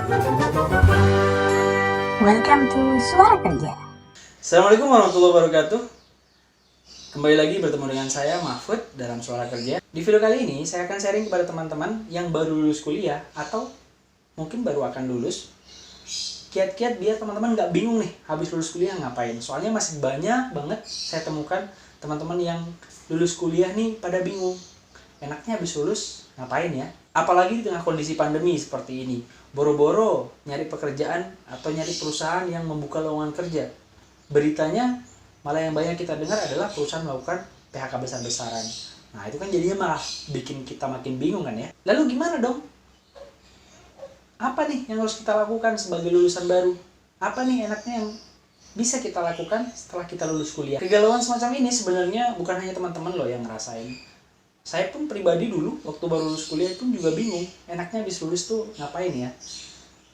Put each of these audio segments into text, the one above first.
Welcome to Suara Kerja. Assalamualaikum warahmatullahi wabarakatuh. Kembali lagi bertemu dengan saya Mahfud dalam Suara Kerja. Di video kali ini saya akan sharing kepada teman-teman yang baru lulus kuliah atau mungkin baru akan lulus. Kiat-kiat biar teman-teman nggak bingung nih habis lulus kuliah ngapain. Soalnya masih banyak banget saya temukan teman-teman yang lulus kuliah nih pada bingung. Enaknya habis lulus ngapain ya? Apalagi di tengah kondisi pandemi seperti ini. Boro-boro nyari pekerjaan atau nyari perusahaan yang membuka lowongan kerja. Beritanya malah yang banyak kita dengar adalah perusahaan melakukan PHK besar-besaran. Nah itu kan jadinya malah bikin kita makin bingung kan ya. Lalu gimana dong? Apa nih yang harus kita lakukan sebagai lulusan baru? Apa nih enaknya yang bisa kita lakukan setelah kita lulus kuliah? Kegalauan semacam ini sebenarnya bukan hanya teman-teman loh yang ngerasain. Saya pun pribadi dulu waktu baru lulus kuliah itu juga bingung. Enaknya habis lulus tuh ngapain ya?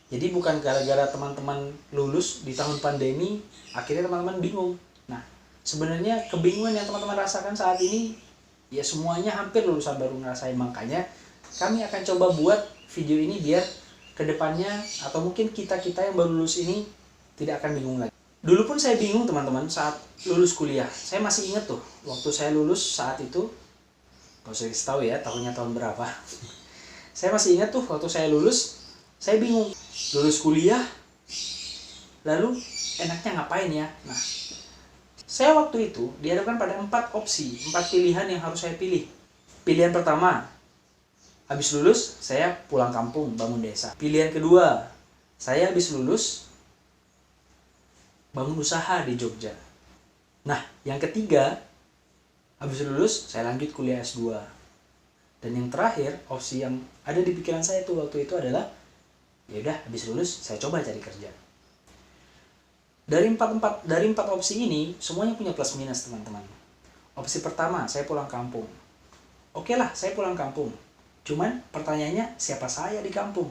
Jadi bukan gara-gara teman-teman lulus di tahun pandemi, akhirnya teman-teman bingung. Nah, sebenarnya kebingungan yang teman-teman rasakan saat ini, ya semuanya hampir lulusan baru ngerasain. Makanya kami akan coba buat video ini biar kedepannya atau mungkin kita-kita yang baru lulus ini tidak akan bingung lagi. Dulu pun saya bingung teman-teman saat lulus kuliah. Saya masih ingat tuh, waktu saya lulus saat itu, kalau saya tahu ya tahunnya tahun berapa. Saya masih ingat tuh waktu saya lulus, saya bingung. Lulus kuliah, lalu enaknya ngapain ya? Nah, saya waktu itu dihadapkan pada 4 opsi, 4 pilihan yang harus saya pilih. Pilihan pertama, habis lulus saya pulang kampung bangun desa. Pilihan kedua, saya habis lulus bangun usaha di Jogja. Nah, yang ketiga, habis lulus saya lanjut kuliah S2. Dan yang terakhir, opsi yang ada di pikiran saya tuh waktu itu adalah ya udah habis lulus saya coba cari kerja. Dari empat opsi ini semuanya punya plus minus teman-teman. Opsi pertama, saya pulang kampung. Oke lah, saya pulang kampung. Cuman pertanyaannya, siapa saya di kampung?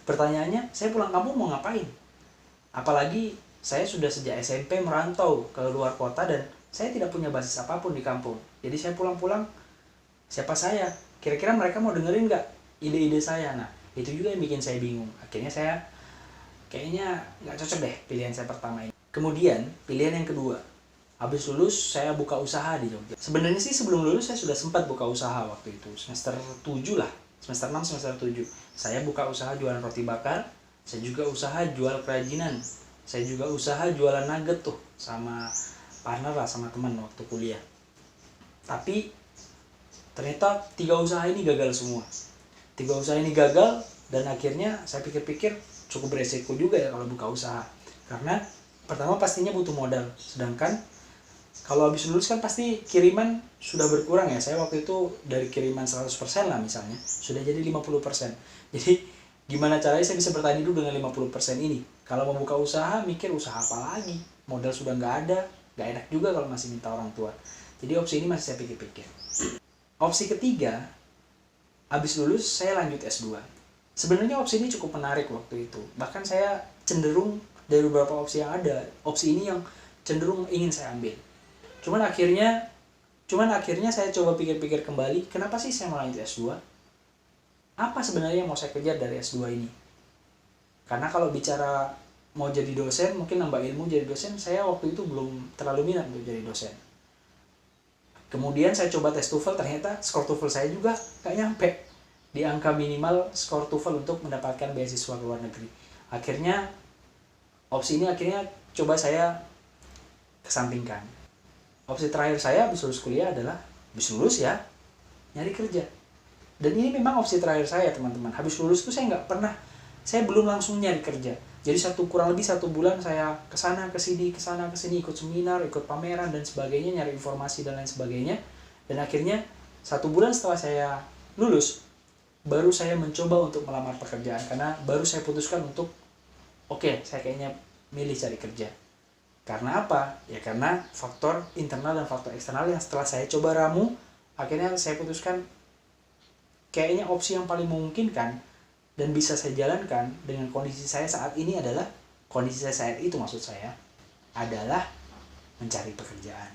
Pertanyaannya, saya pulang kampung mau ngapain? Apalagi saya sudah sejak SMP merantau ke luar kota dan saya tidak punya basis apapun di kampung. Jadi saya pulang-pulang, siapa saya? Kira-kira mereka mau dengerin nggak ide-ide saya? Nah, itu juga yang bikin saya bingung. Akhirnya saya kayaknya nggak cocok deh pilihan saya pertama ini. Kemudian pilihan yang kedua, habis lulus saya buka usaha di Jogja. Sebenarnya sih sebelum lulus saya sudah sempat buka usaha waktu itu, semester 7 lah, semester 6, semester 7. Saya buka usaha jualan roti bakar, saya juga usaha jual kerajinan, saya juga usaha jualan nugget tuh sama partner lah, sama teman waktu kuliah. Tapi ternyata 3 usaha ini gagal semua. 3 usaha ini gagal dan akhirnya saya pikir-pikir cukup beresiko juga ya kalau buka usaha. Karena pertama pastinya butuh modal. Sedangkan kalau habis lulus kan pasti kiriman sudah berkurang ya. Saya waktu itu dari kiriman 100% lah misalnya, sudah jadi 50%. Jadi gimana caranya saya bisa bertahan hidup dengan 50% ini? Kalau mau buka usaha, mikir usaha apa lagi? Modal sudah nggak ada, nggak enak juga kalau masih minta orang tua. Jadi opsi ini masih saya pikir-pikir. Opsi ketiga, habis lulus saya lanjut S2. Sebenarnya opsi ini cukup menarik waktu itu. Bahkan saya cenderung dari beberapa opsi yang ada, opsi ini yang cenderung ingin saya ambil. Cuman akhirnya saya coba pikir-pikir kembali, kenapa sih saya mau lanjut S2? Apa sebenarnya yang mau saya kejar dari S2 ini? Karena kalau bicara mau jadi dosen, mungkin nambah ilmu jadi dosen, saya waktu itu belum terlalu minat untuk jadi dosen. Kemudian saya coba tes TOEFL, ternyata skor TOEFL saya juga gak nyampe di angka minimal skor TOEFL untuk mendapatkan beasiswa ke luar negeri. Akhirnya opsi ini coba saya kesampingkan. Opsi terakhir saya habis lulus kuliah adalah habis lulus ya nyari kerja. Dan ini memang opsi terakhir saya teman-teman. Habis lulus tuh saya belum langsung nyari kerja. Jadi kurang lebih 1 bulan saya kesana kesini ikut seminar, ikut pameran dan sebagainya, nyari informasi dan lain sebagainya. Dan akhirnya 1 bulan setelah saya lulus, baru saya mencoba untuk melamar pekerjaan. Karena baru saya putuskan untuk, oke, saya kayaknya milih cari kerja. Karena apa? Ya karena faktor internal dan faktor eksternal yang setelah saya coba ramu, akhirnya saya putuskan kayaknya opsi yang paling memungkinkan dan bisa saya jalankan dengan kondisi saya saat ini adalah, kondisi saya saat itu maksud saya, adalah mencari pekerjaan.